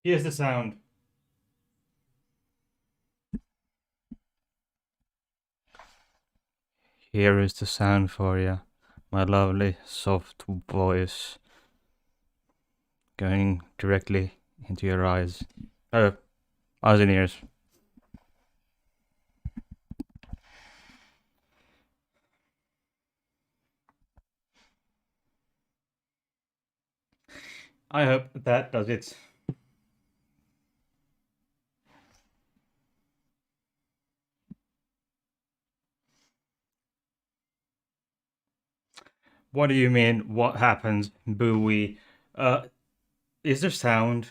Here's the sound. Here is the sound for you. My lovely, soft voice going directly into your eyes. Oh, eyes and ears. I hope that does it. What do you mean? What happens? Buoy. Uh, is there sound?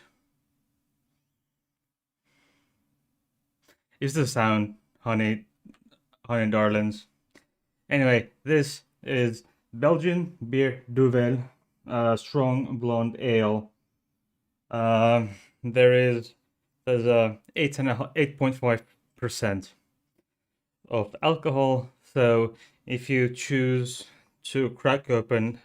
Is there sound, honey darlings? Anyway, this is Belgian beer Duvel, strong blonde ale. Um, there's a 8.5% of alcohol. So if you choose to crack open,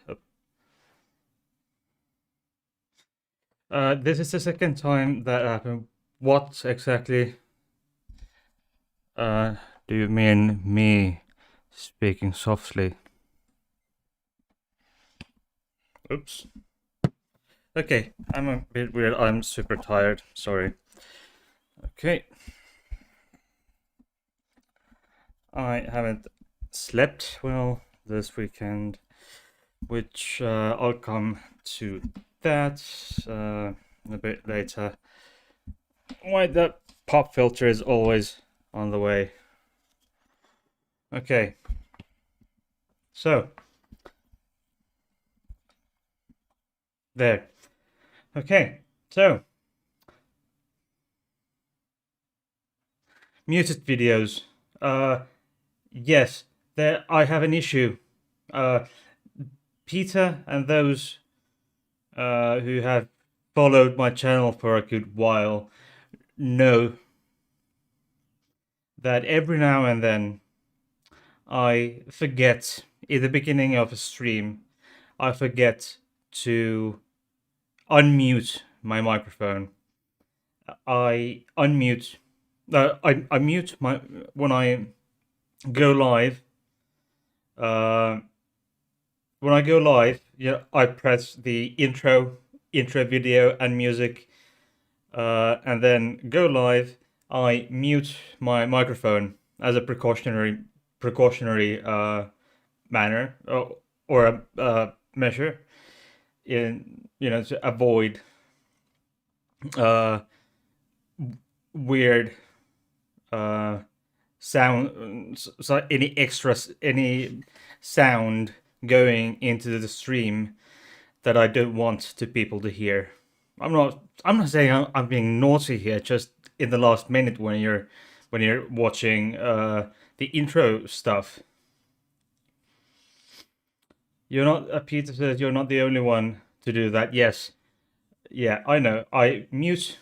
this is the second time that happened. What exactly uh, do you mean me speaking softly? Oops. Okay, I'm a bit weird. I'm super tired. Sorry. Okay. I haven't slept well this weekend, which I'll come to that a bit later. Why the pop filter is always on the way. Okay. So. There. Okay. So. Muted videos. Yes. There. I have an issue. Peter and those who have followed my channel for a good while know that every now and then I forget in the beginning of a stream, I forget to unmute my microphone. I unmute, I mute my when I go live. Uh, when I go live, yeah, I press the intro video and music, and then go live. I mute my microphone as a precautionary manner, or a measure, in to avoid uh, weird sound, so any sound going into the stream that I don't want to people to hear. I'm not saying I'm being naughty here. Just in the last minute when you're watching the intro stuff, you're not. Peter says you're not the only one to do that. Yes, yeah, I know. I mute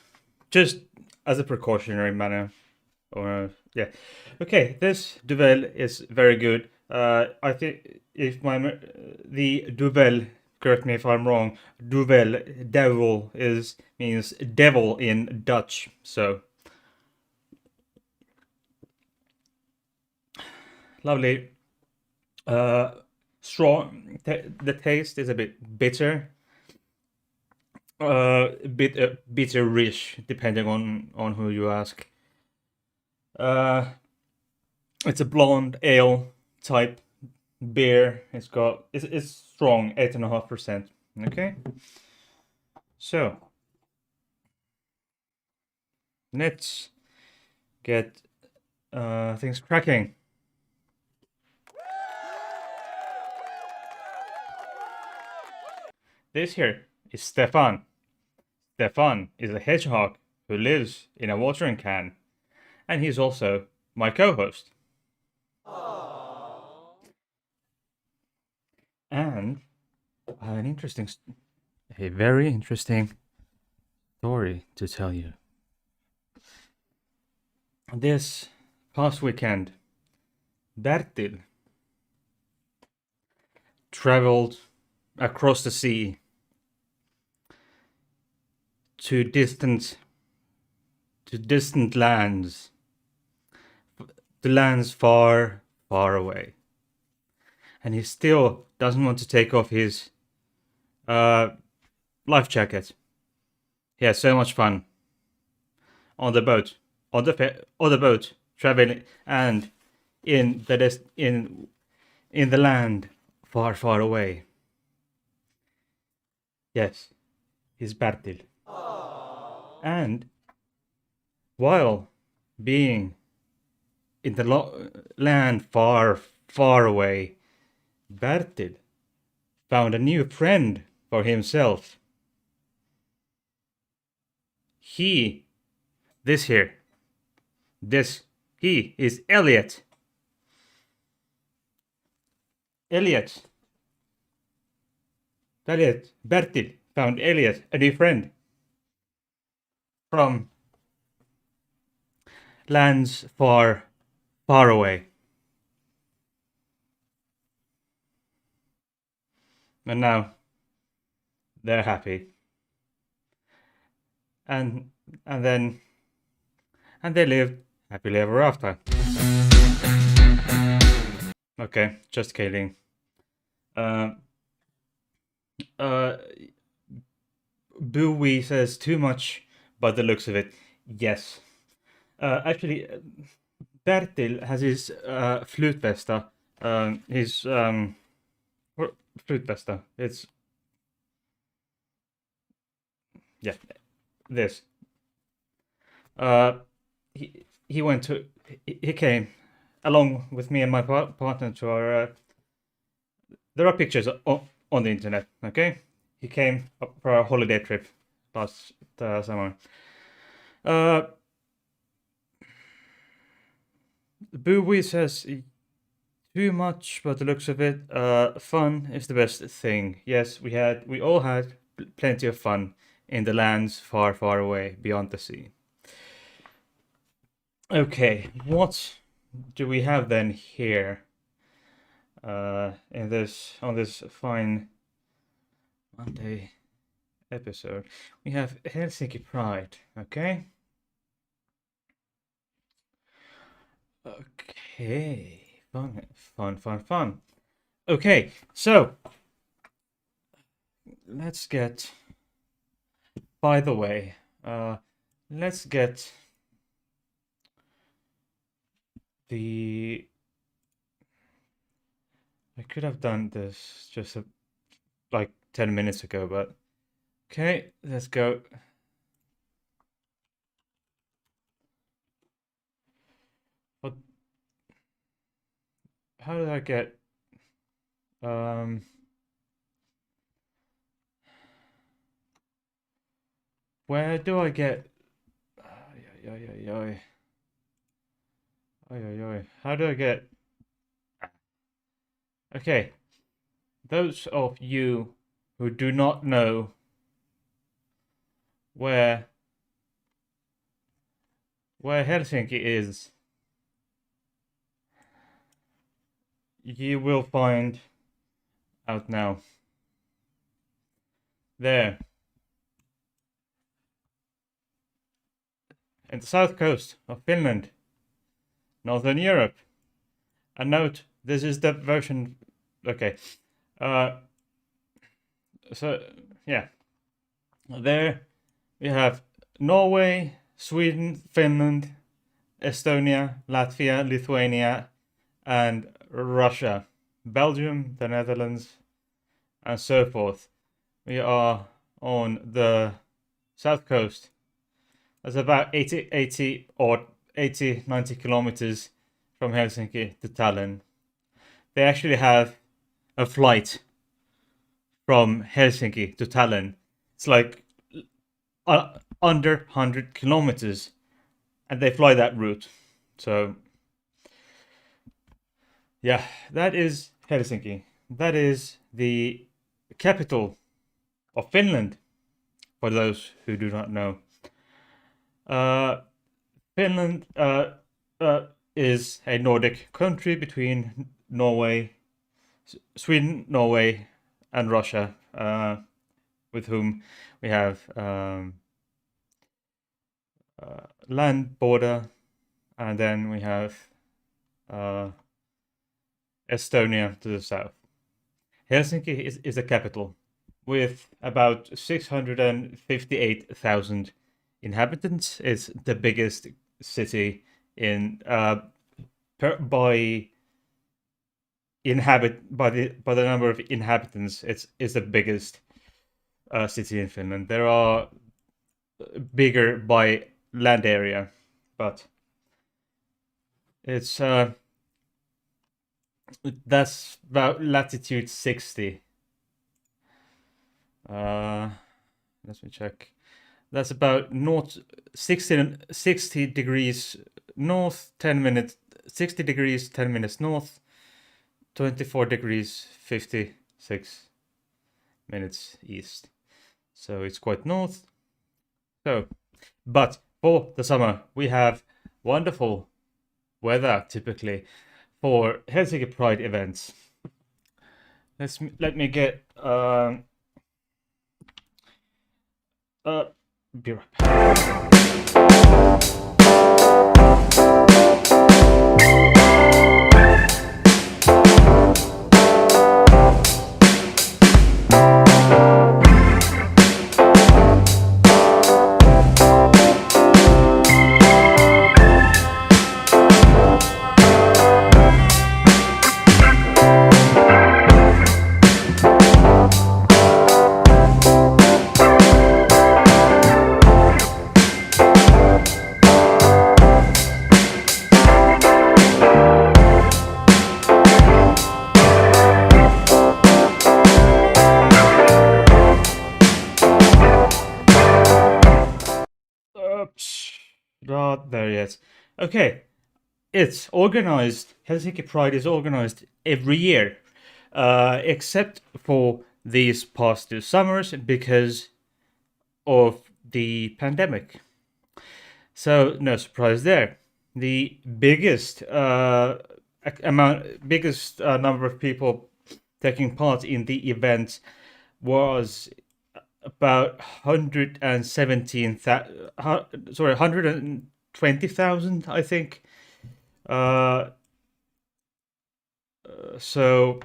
just as a precautionary manner. Or yeah, okay. This Duvel is very good. I think if the Duvel. Correct me if I'm wrong. Duvel, devil is means devil in Dutch. So lovely. Uh, strong. The taste is a bit bitter. A bit bitterish, depending on who you ask. Uh, it's a blonde ale type beer. It's strong, 8.5%. Okay, so let's get things cracking. This here is Stefan. Stefan is a hedgehog who lives in a watering can, and he's also my co-host. And I have a very interesting story to tell you. This past weekend, Bertil traveled across the sea to distant lands, to lands far, far away. And he still doesn't want to take off his life jacket. He has so much fun on the boat, on the boat, traveling, and in the land far, far away. Yes, he's Bertil. And while being in the land far, far away, Bertil found a new friend for himself. He is Elliot. Bertil found Elliot, a new friend from lands far, far away. And now they're happy. And they lived happily ever after. Okay, just kidding. Bowie says too much by the looks of it. Yes. Actually, Bertil has his flutvästa. His flutvästa. It's this. He went to. He came along with me and my partner to our. There are pictures on the internet. Okay, he came up for a holiday trip last summer. Bowie says too much, but the looks of it, fun is the best thing. Yes, we all had plenty of fun in the lands far, far away beyond the sea. Okay, what do we have then here? On this fine Monday episode, we have Helsinki Pride. Okay. Fun. Okay, so let's get. By the way, let's get the. I could have done this just like 10 minutes ago, but okay, let's go. What? How did I get? Where do I get? How do I get? Okay, those of you who do not know where Helsinki is, you will find out now. There. In the south coast of Finland, Northern Europe. And note, this is the version. Okay. So, yeah. There we have Norway, Sweden, Finland, Estonia, Latvia, Lithuania, and Russia, Belgium, the Netherlands, and so forth. We are on the south coast. That's about 80 or 90 kilometers from Helsinki to Tallinn. They actually have a flight from Helsinki to Tallinn. It's like under 100 kilometers, and they fly that route. So, yeah, that is Helsinki. That is the capital of Finland, for those who do not know. Finland is a Nordic country between Sweden, Norway, and Russia, with whom we have land border, and then we have uh, Estonia to the south. Helsinki is the capital with about 658,000 inhabitants. It's the biggest city in by the number of inhabitants. It's the biggest city in Finland. There are bigger by land area, but it's that's about latitude 60. Let me check. That's about north 60 degrees north, 10 minutes 60 degrees 10 minutes north, 24 degrees 56 minutes east. So it's quite north. So, but for the summer we have wonderful weather typically for Helsinki Pride events. Let me get be right back. Not there yet. Okay, it's organized. Helsinki Pride is organized every year, except for these past 2 summers because of the pandemic. So no surprise there. The biggest number of people taking part in the event was about 120,000, I think. So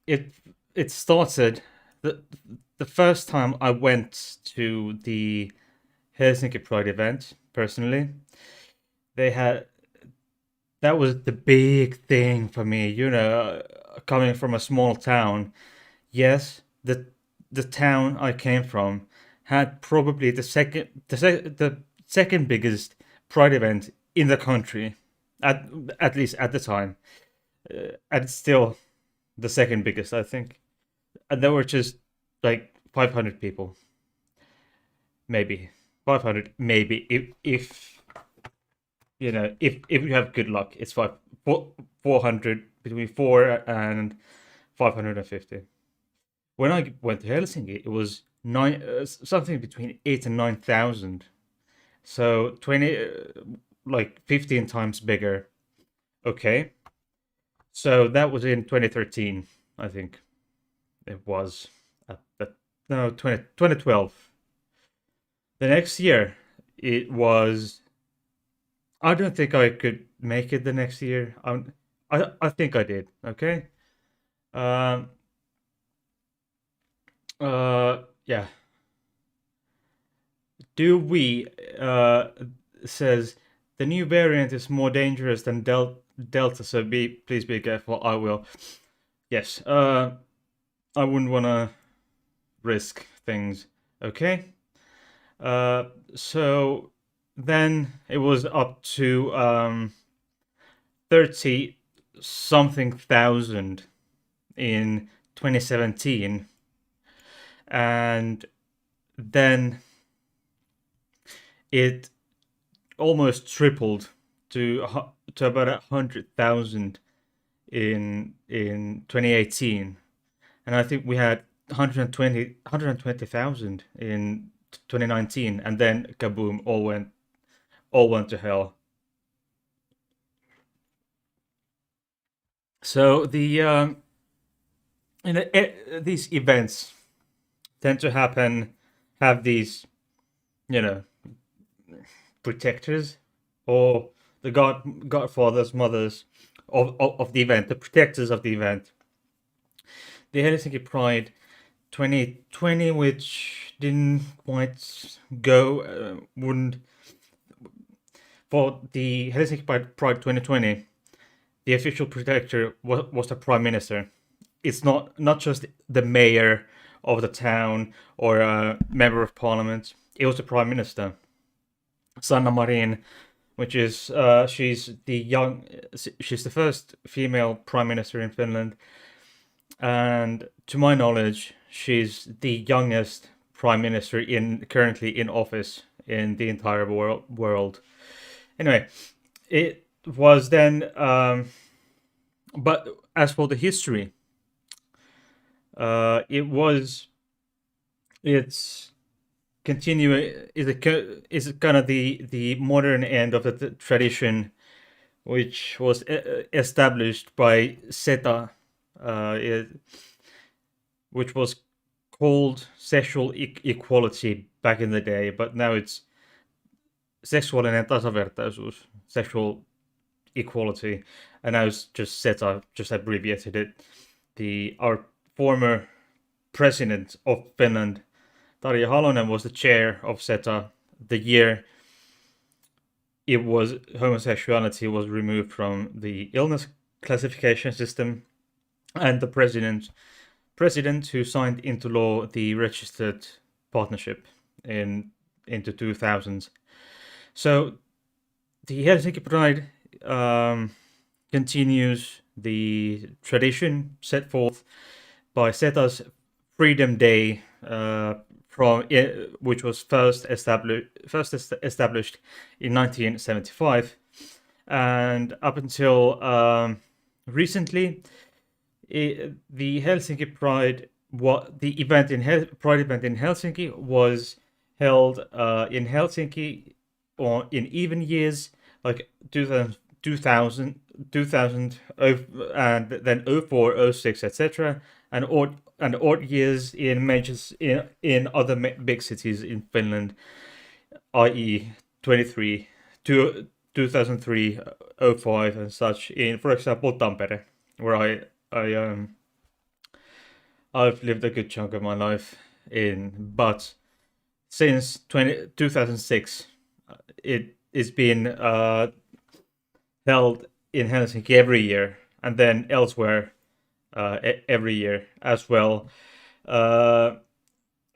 it started the first time I went to the Helsinki Pride event personally. They had that was the big thing for me, coming from a small town. Yes, the town I came from had probably the second biggest Pride event in the country, at least at the time, and it's still the second biggest, I think. And there were just like 500 people, maybe 500, maybe if if you have good luck, it's 400, between 4 and 550. When I went to Helsinki, it was something between 8 and 9,000. So 20, like 15 times bigger. Okay, so that was in 2013, I think it was. No, 2012. The next year, it was. I don't think I could make it the next year. I think I did. Okay. Um. Yeah. Do we says the new variant is more dangerous than Delta, so please be careful. I will. Yes. I wouldn't want to risk things. Okay. So then it was up to 30 something thousand in 2017, and then it almost tripled to about 100,000 in 2018, and I think we had 120,000 in 2019, and then kaboom, all went to hell. So these events tend to have these, you know, protectors, or the godfathers, mothers of the event, the protectors of the event. The Helsinki Pride 2020, which didn't quite go, wouldn't for the Helsinki Pride 2020. The official protector was the prime minister. It's not just the mayor of the town or a member of parliament. It was the prime minister, Sanna Marin, which is she's the first female prime minister in Finland, and to my knowledge, she's the youngest prime minister currently in office in the entire world. Anyway, it was then. But as for the history, it's continuing. Is kind of the modern end of the tradition, which was established by SETA, which was called sexual equality back in the day, but now it's seksuaalinen tasavertaisuus, sexual equality, and now it's just SETA, just abbreviated it. Our former president of Finland, Tarja Halonen, was the chair of SETA the year homosexuality was removed from the illness classification system, and the president who signed into law the registered partnership into 2000s. So the Helsinki Pride continues the tradition set forth by SETA's Freedom Day, which was first established in 1975, and up until recently, the Helsinki Pride, Pride event in Helsinki was held in Helsinki in even years, like 2000, and then 04, 06, etc., and odd years in other big cities in Finland, i.e. 2003, 05, and such. In, for example, Tampere, where I've lived a good chunk of my life in, but since 2006, it is been held in Helsinki every year, and then elsewhere every year as well. And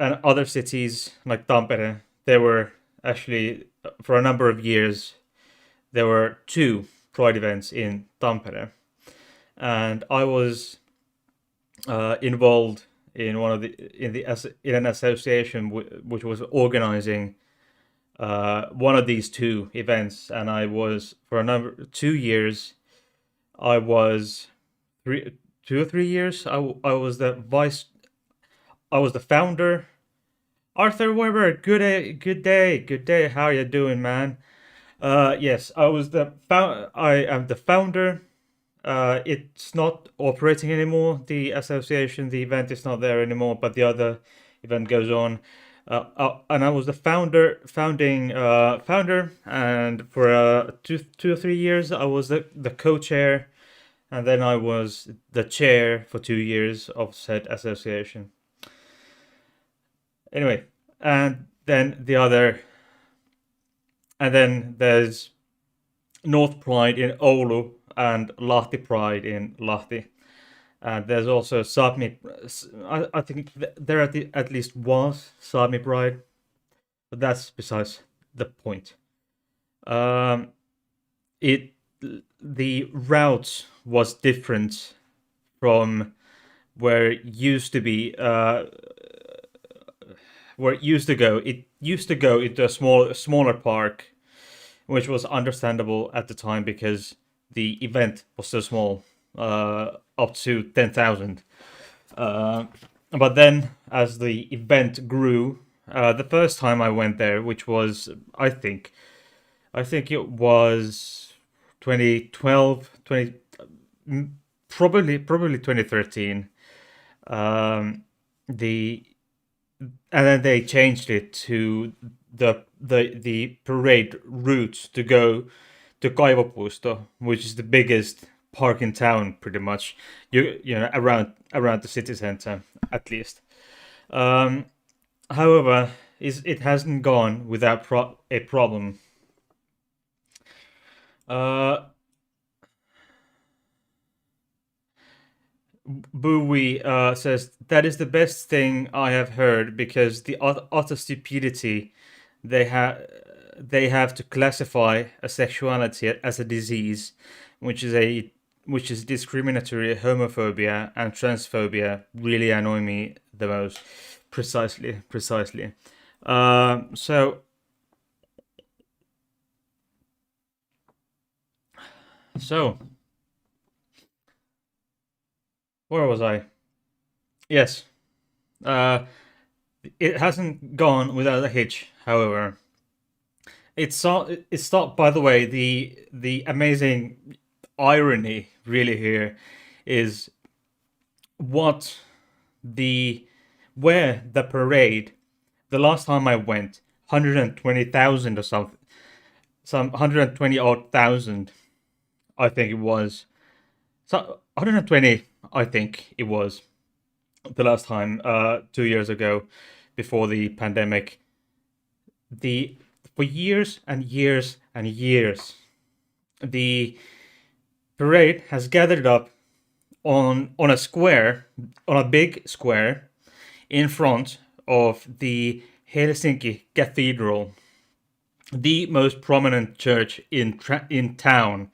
other cities like Tampere, there were actually, for a number of years, there were 2 Pride events in Tampere, and I was involved in in an association which was organizing one of these 2 events, and I was for 2 years. I was 2 or 3 years. I was I was the founder. Arthur Weber, good day. How are you doing, man? Yes, I am the founder. It's not operating anymore. The association, the event is not there anymore, but the other event goes on. And I was the founder, and for 2 or 3 years, I was the co-chair, and then I was the chair for 2 years of said association. Anyway, and then there's North Pride in Oulu and Lahti Pride in Lahti. And there's also Sapmi. I think there at least was Sapmi Pride, but that's besides the point. The route was different from where it used to be. Where it used to go. It used to go into a smaller park, which was understandable at the time because the event was so small, up to 10,000. But then, as the event grew, the first time I went there, which was, I think it was 2012, probably 2013. And then they changed it to the parade route to go to Kaivopuisto, which is the biggest park in town, pretty much. You know, around the city center, at least. Um, However, it hasn't gone without a problem. Uh, Bowie says that is the best thing I have heard because the utter stupidity they have to classify a sexuality as a disease, which is a which is discriminatory homophobia and transphobia really annoy me the most. Precisely. So so where was I? Yes. Uh, it hasn't gone without a hitch. However, it's not. By the way, the amazing irony really here is what the where the parade. The last time I went, 120,000 or something, some 120 odd thousand, I think it was. So 120, I think it was the last time, 2 years ago, before the pandemic. The For years and years and years, the parade has gathered up on a square, on a big square, in front of the Helsinki Cathedral, the most prominent church in town,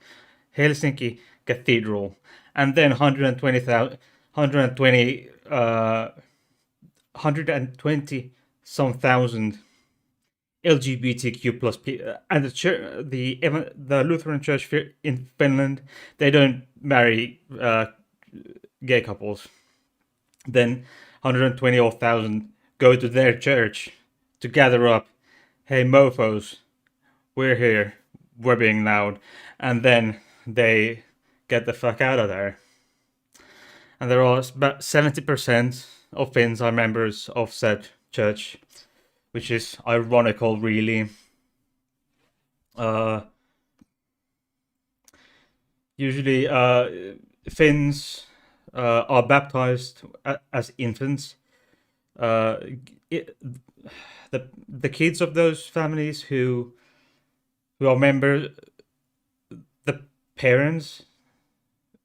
Helsinki Cathedral, and then 120,000, 120 some thousand LGBTQ plus and the Lutheran Church in Finland, they don't marry gay couples. Then 120 or 1,000 go to their church to gather up. Hey mofos, we're here. We're being loud, and then they get the fuck out of there. And there are about 70% of Finns are members of said church, which is ironical, really. Uh, Usually, Finns are baptized as infants. Uh, it, the kids of those families who are members, the parents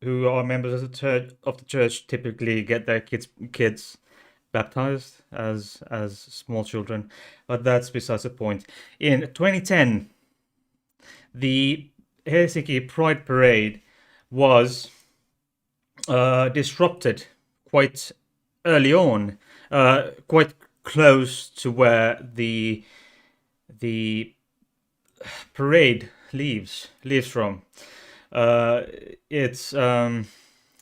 who are members of the church typically get their kids baptized as small children, but that's besides the point. In 2010, the Helsinki Pride Parade was disrupted quite early on, quite close to where the parade leaves from. It's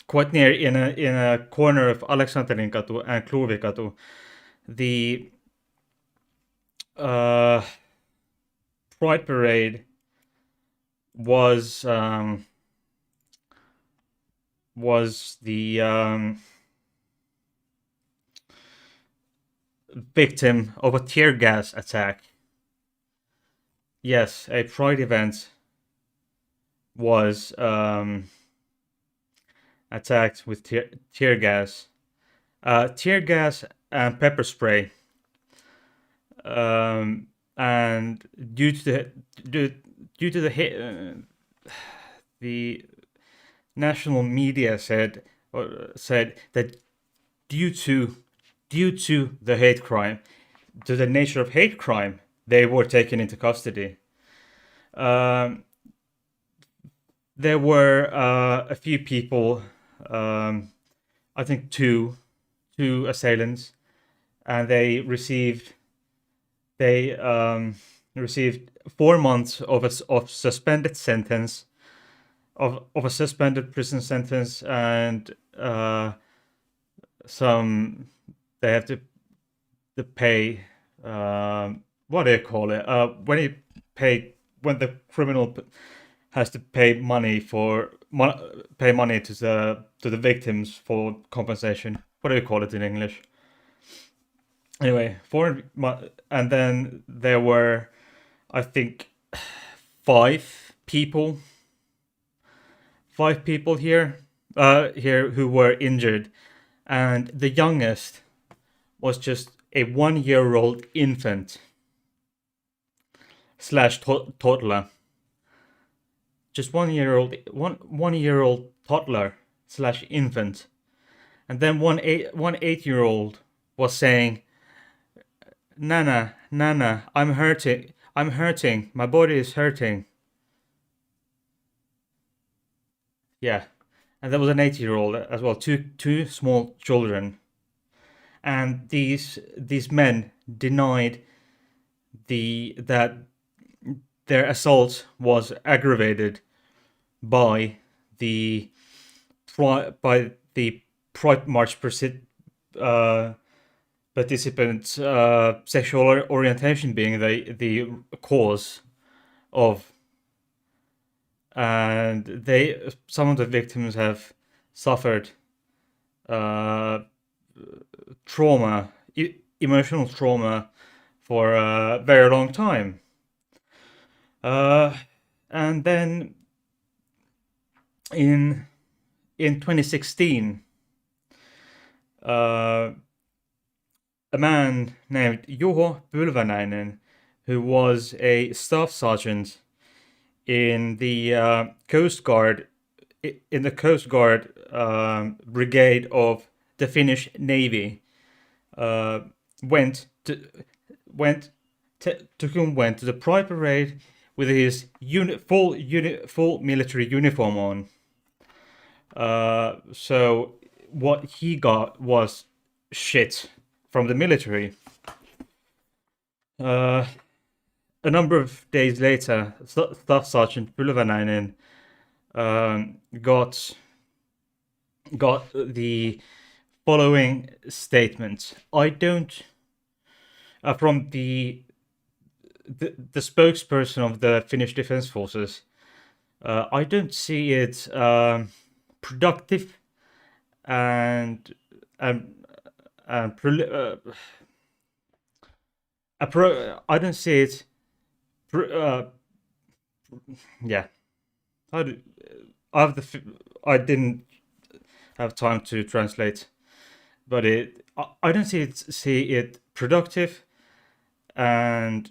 quite near in a corner of Aleksantterinkatu and Kluuvikatu. The Pride Parade was the victim of a tear gas attack. Yes, a Pride event was attacked with tear gas, and pepper spray. And due to the hit, the national media said that due to the hate crime, to the nature of hate crime, they were taken into custody. There were a few people, I think two assailants, and they received 4 months of suspended sentence, of a suspended prison sentence, and some they have to pay, what do you call it, when the criminal has to pay money to the victims for compensation. What do you call it in English? Anyway, and then there were, I think, five people, here, who were injured, and the youngest was just a 1 year old infant slash toddler, just 1 year old, 1 year old toddler slash infant, and then one 8 year old was saying, "Nana, Nana, I'm hurting, my body is hurting." Yeah, and there was an 8 year old as well, two small children, and these men denied that their assault was aggravated by the by the Pride March uh, participants' sexual orientation being the cause of, and some of the victims have suffered uh, trauma, emotional trauma for a very long time. Uh, and then in 2016, uh, a man named Juho Pylväinen, who was a staff sergeant in the Coast Guard, brigade of the Finnish Navy, uh, went to went went to the Pride Parade with his full military uniform on. So what he got was shit from the military. A number of days later, Staff Sergeant Pylväinen got the following statement. I don't, from the spokesperson of the Finnish Defense Forces. I don't see it productive and I don't see it. Yeah, I do, I have I didn't have time to translate, but I don't see it productive and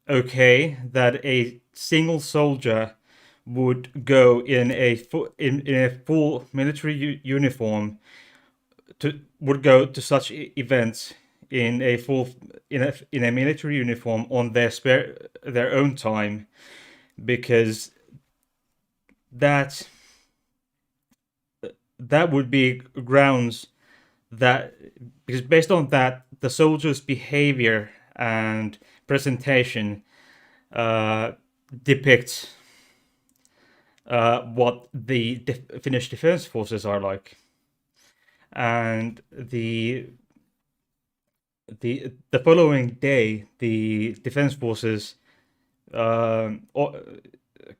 okay that a single soldier would go in in a full military uniform would go to such events in a in a military uniform on their own time, because that would be grounds that, because based on that, the soldiers' behavior and presentation depicts what the Finnish defense forces are like, and the following day, the defense forces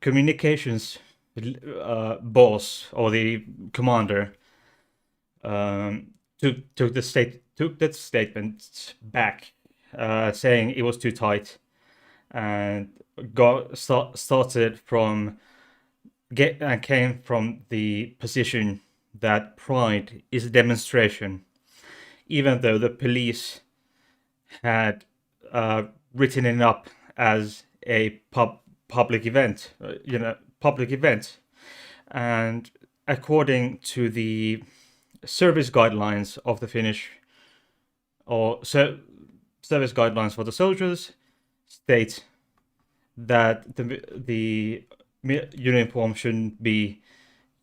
communications boss, or the commander, took that statement back, saying it was too tight, and started from came from the position that Pride is a demonstration, even though the police had written it up as a public event, public event, and according to the service guidelines of the Finnish, service guidelines for the soldiers, state that the uniform shouldn't be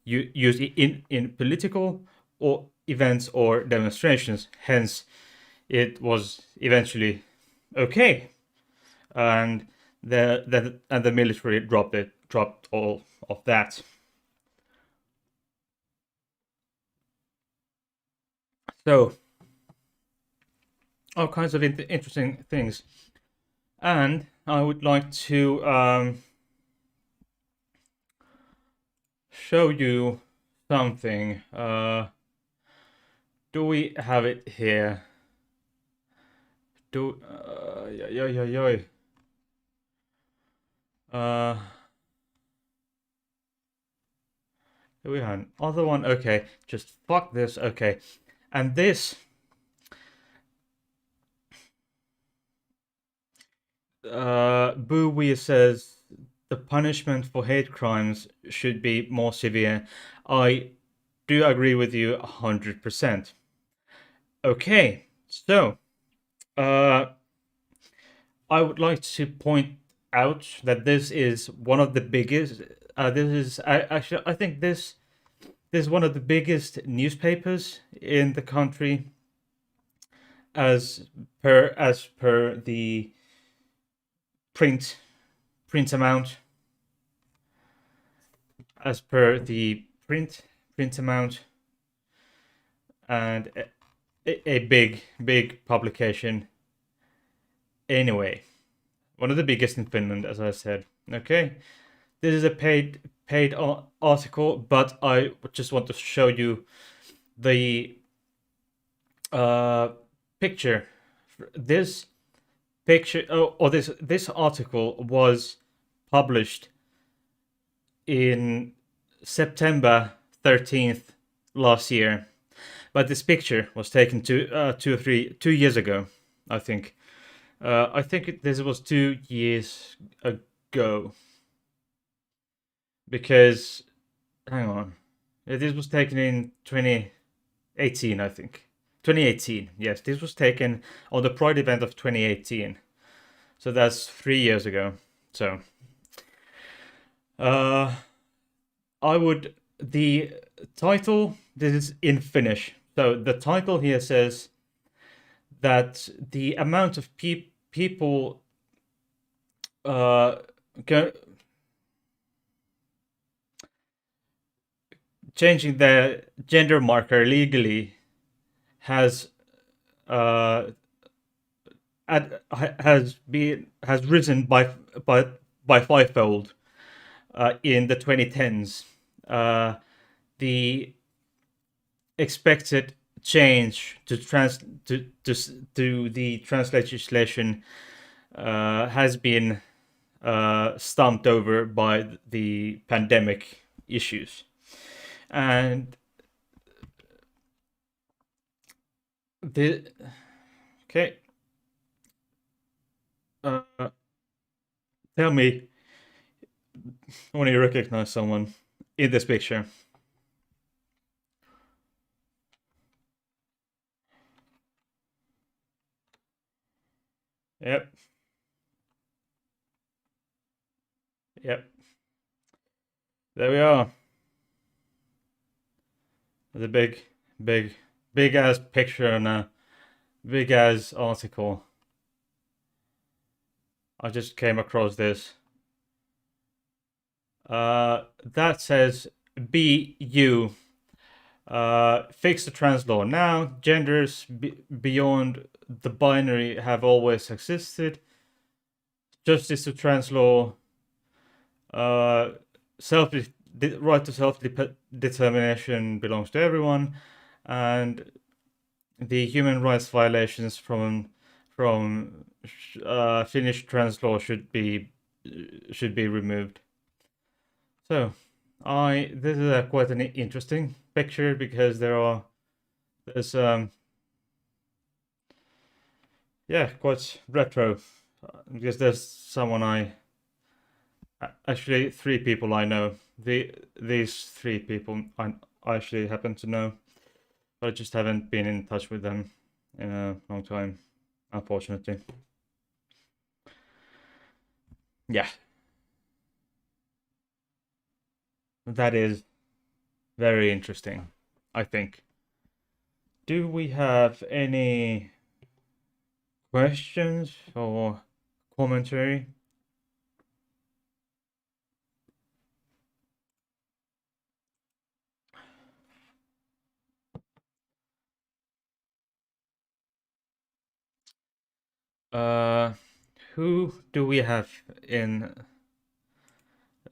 used in political or events or demonstrations. Hence, it was eventually okay, and the military dropped all of that. So all kinds of interesting things, and I would like to show you something. Do we have it here? Do yo yo yo. Uh, we have another one. Okay, just fuck this. Okay, and this. Boo says the punishment for hate crimes should be more severe. I do agree with you 100%. Okay, so uh, I would like to point out that this is one of the biggest. This is actually I think this is one of the biggest newspapers in the country, as per the print print amount, as per the print amount, and a big publication. Anyway, one of the biggest in Finland, as I said. Okay, this is a paid article, but I just want to show you the picture. This picture, or this article was published in September 13th last year, but this picture was taken 2 years ago, I think. I think this was 2 years ago, because hang on, this was taken in 2018, I think. 2018, yes, this was taken on the Pride event of 2018, so that's 3 years ago. So, the title, this is in Finnish. So the title here says that the amount of people changing the gender marker legally has risen by fivefold in the 2010s. The expected change to the trans legislation has been stumped over by the pandemic issues, and okay. Tell me when you recognize someone in this picture. Yep. Yep. There we are. The big ass picture and a big ass article. I just came across this. That says be you. Fix the trans law now. Genders beyond the binary have always existed. Justice to trans law. The right to self-determination belongs to everyone, and the human rights violations from Finnish trans law should be removed. So, this is quite an interesting picture, because there's quite retro, because there's someone actually 3 people I know. These 3 people I actually happen to know, but I just haven't been in touch with them in a long time, unfortunately. Yeah. That is very interesting, I think. Do we have any questions or commentary? Who do we have in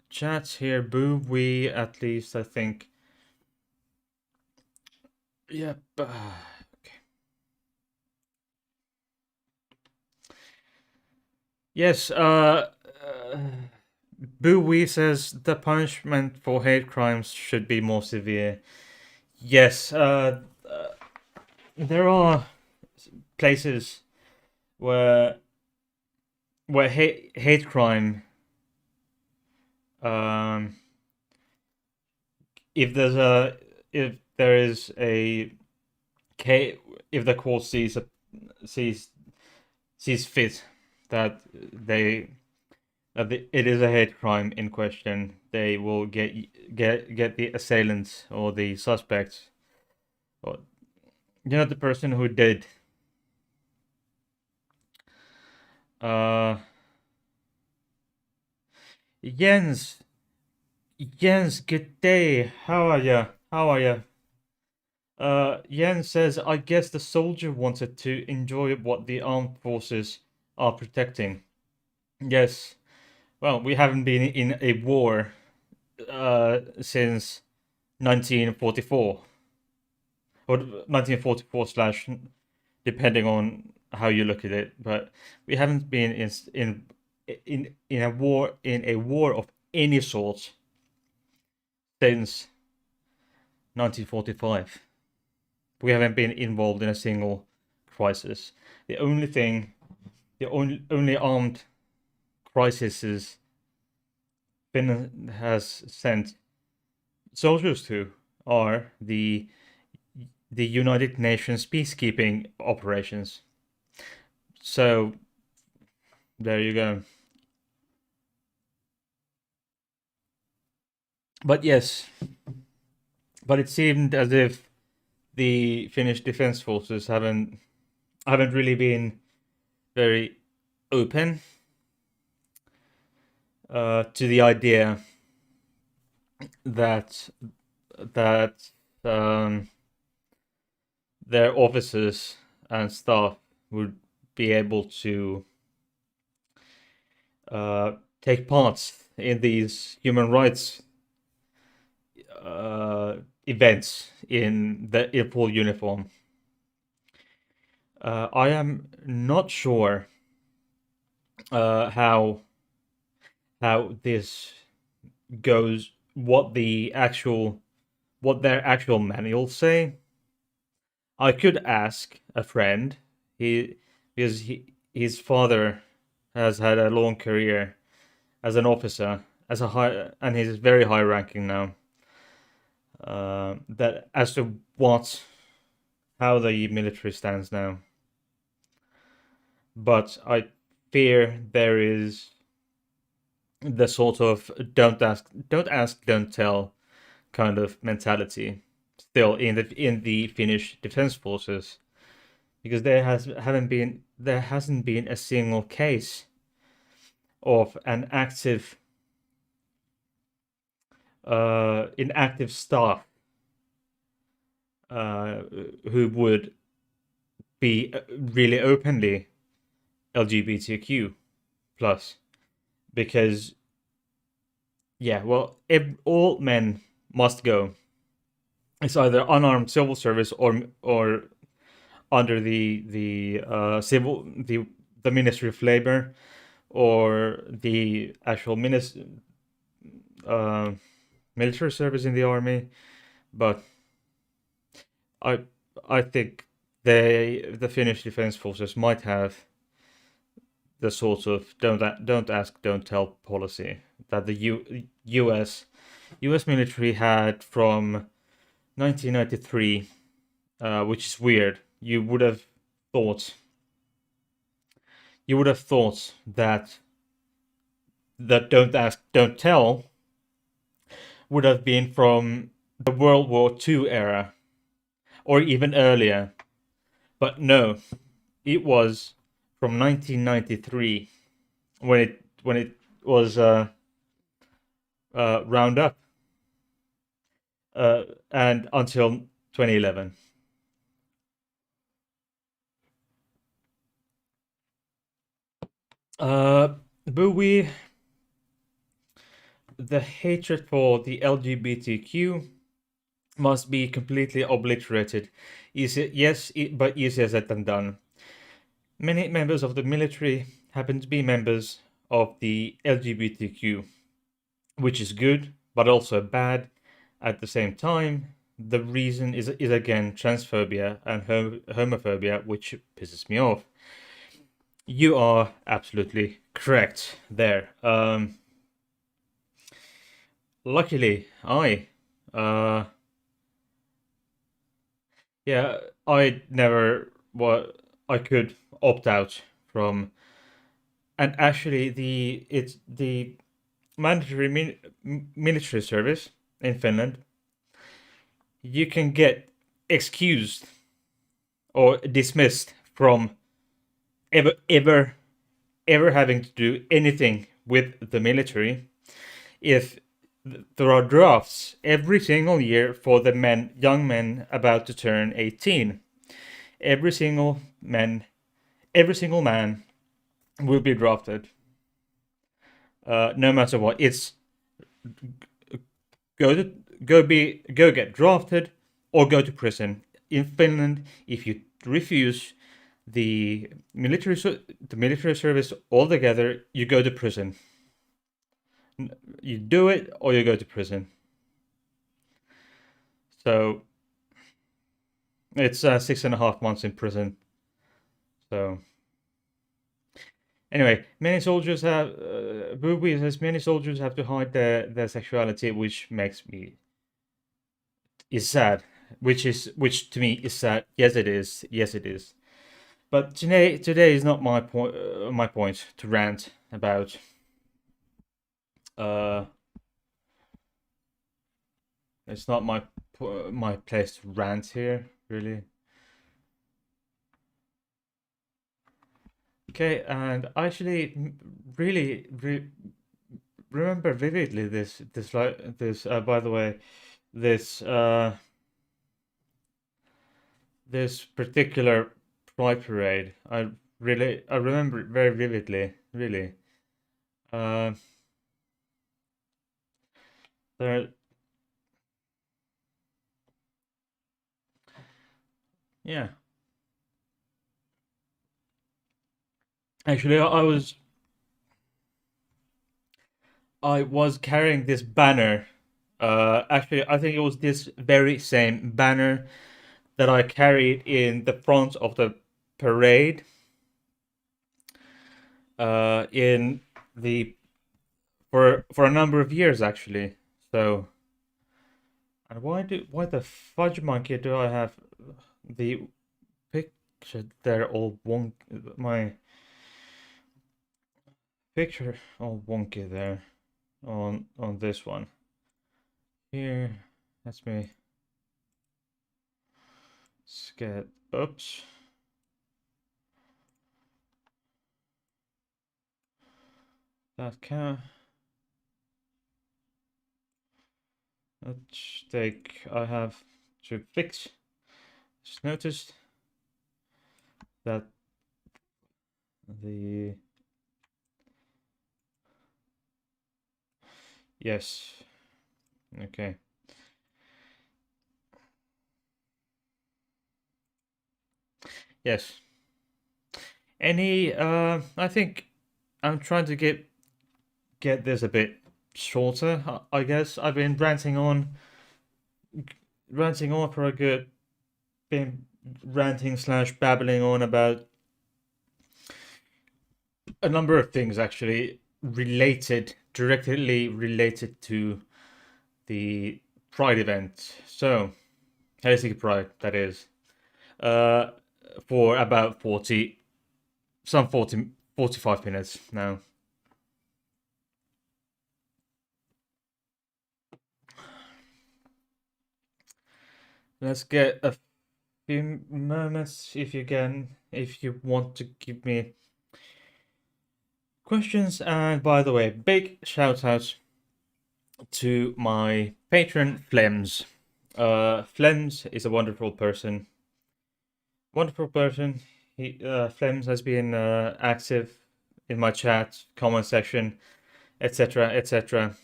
chat here? Boo, we at least, I think. Yep. Okay. Yes, Bowie says the punishment for hate crimes should be more severe. Yes, there are places where hate crime, um, if there's a if there is a if the court sees sees fit that they it is a hate crime in question, they will get the assailants or the suspects, or the person who did. Uh, Jens, Jens, good day. How are you? How are you? Jens says, I guess the soldier wanted to enjoy what the armed forces are protecting. Yes. Well, we haven't been in a war since 1944, or 1944 slash, depending on how you look at it. But we haven't been in a war of any sort since 1945. We haven't been involved in a single crisis. The only thing, the only armed crises Finland has sent soldiers to are the United Nations peacekeeping operations. So there you go. But yes, but it seemed as if the Finnish defense forces haven't really been very open to the idea that that their officers and staff would be able to take part in these human rights events in full uniform. I am not sure how this goes, what their actual manuals say. I could ask a friend. Because his father has had a long career as an officer, and he's very high ranking now. That as to how the military stands now. But I fear there is the sort of don't ask, don't tell kind of mentality still in the Finnish defense forces, because there hasn't been a single case of an inactive staff who would be really openly LGBTQ plus, because all men must go. It's either unarmed civil service or under the Ministry of Labor, or the actual military service in the army. But I I think the Finnish defense forces might have the sort of don't ask, don't tell policy that the U.S. military had from 1993, which is weird. Thought you would have thought that don't ask, don't tell would have been from the World War II era or even earlier. But no, it was from 1993 when it was round up, and until 2011. But the hatred for the LGBTQ must be completely obliterated. But easier said than done. Many members of the military happen to be members of the LGBTQ, which is good, but also bad at the same time. The reason is again transphobia and homophobia, which pisses me off. You are absolutely correct there. Luckily, uh, yeah, I never what I could opt out from, and actually it's the mandatory military service in Finland. You can get excused or dismissed from ever ever having to do anything with the military if there are drafts every single year for the young men about to turn 18. Every single every single man will be drafted, no matter what. It's go to go get drafted or go to prison. In Finland, if you refuse the military service altogether, you go to prison. You do it or you go to prison. So it's 6.5 months in prison. So anyway, many soldiers have Booby says many soldiers have to hide their sexuality, which makes me is sad. Which to me is sad. Yes, it is. Yes, it is. But today is not my point. My point to rant about. Uh, it's not my place to rant here, really. Okay, and I actually really remember vividly this. By the way, this this particular Pride parade. I remember it very vividly. Really. Uh, there. Yeah. Actually, I was carrying this banner. Actually, I think it was this very same banner that I carried in the front of the parade. In the for a number of years actually. So, and why the fudge monkey do I have the picture there all wonk my picture all wonky there on this one here. Let me get oops. That can let's take I have to fix. Just noticed that the yes okay yes any I think I'm trying to get this a bit shorter. I guess I've been ranting on for a good been ranting slash babbling on about a number of things actually directly related to the Pride event. So Helsinki Pride, that is, uh, for about 45 minutes now. Let's get a few moments if you can, if you want to give me questions. And by the way, big shout out to my patron Flems. Flems is a wonderful person. Wonderful person. Flems has been active in my chat, comment section, etc., etc.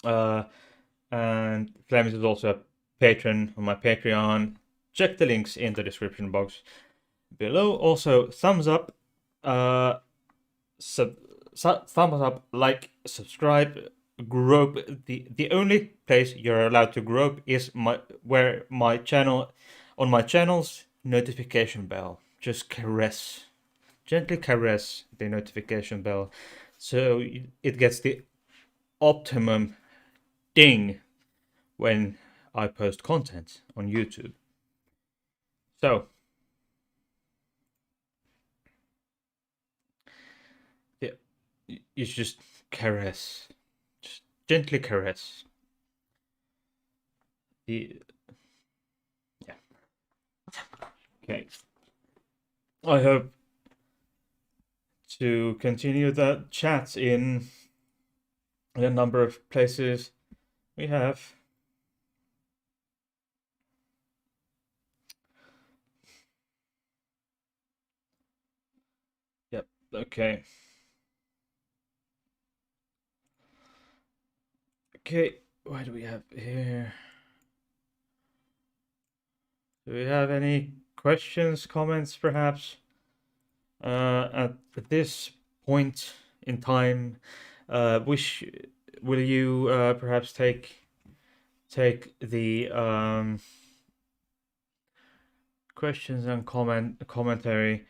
And Flems is also a patron on my Patreon. Check the links in the description box. below. Also, thumbs up, uh, thumbs up, like, subscribe, grope. The only place you're allowed to grope is my channel, on my channel's notification bell. Just gently caress the notification bell, so it gets the optimum ding when I post content on YouTube. So, yeah, you just caress, just gently caress. The Yeah. Okay. I hope to continue the chat in a number of places we have. Yep. Okay. Okay. What do we have here? Do we have any questions, comments, perhaps? At this point in time, will you perhaps take the questions and commentary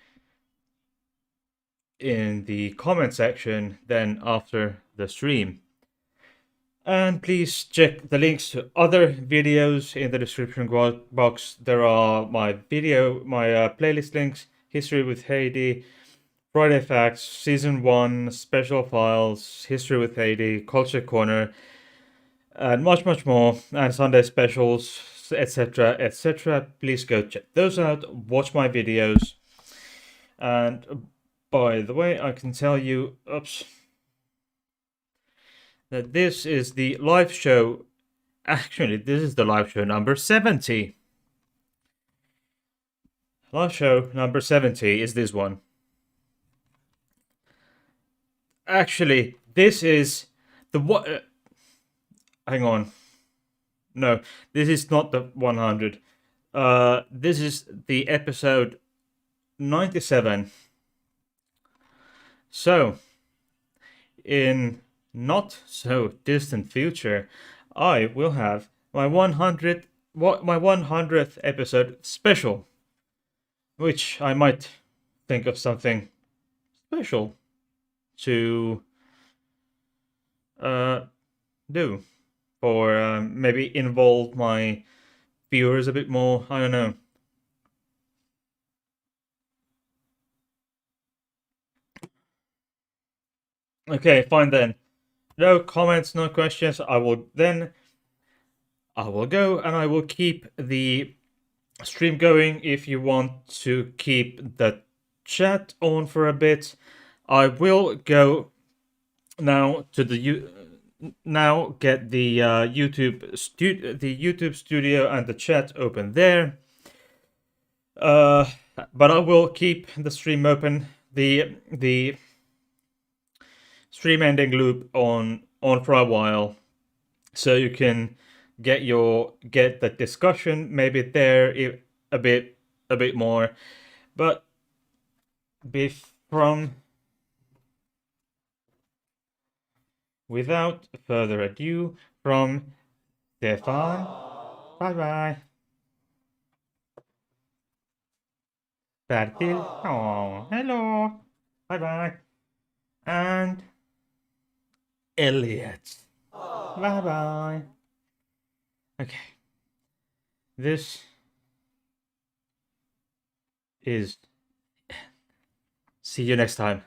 in the comment section then after the stream? And please check the links to other videos in the description box. There are my playlist links, History with Heidi, Friday Facts, Season 1, Special Files, History with Heidi, Culture Corner, and much, much more, and Sunday specials, etc., etc. Please go check those out, watch my videos. And by the way, I can tell you, that this is the live show. Actually, this is the live show number 70. Live show number 70 is this one. Actually, this is the what? Hang on. No, this is not the 100. This is the episode 97. So, in not so distant future, I will have my 100th episode special, which I might think of something special to do, or maybe involve my viewers a bit more. I don't know. Okay, fine then. No comments, no questions. I will go and I will keep the stream going. If you want to keep the chat on for a bit, I will go now to the now get the YouTube studio and the chat open there. But I will keep the stream open, the stream ending loop on for a while, so you can get the discussion maybe there a bit more. But without further ado, from Stefan, bye bye. Bertil, oh, hello, bye bye. And Elliot, bye bye. Okay, this is. See you next time.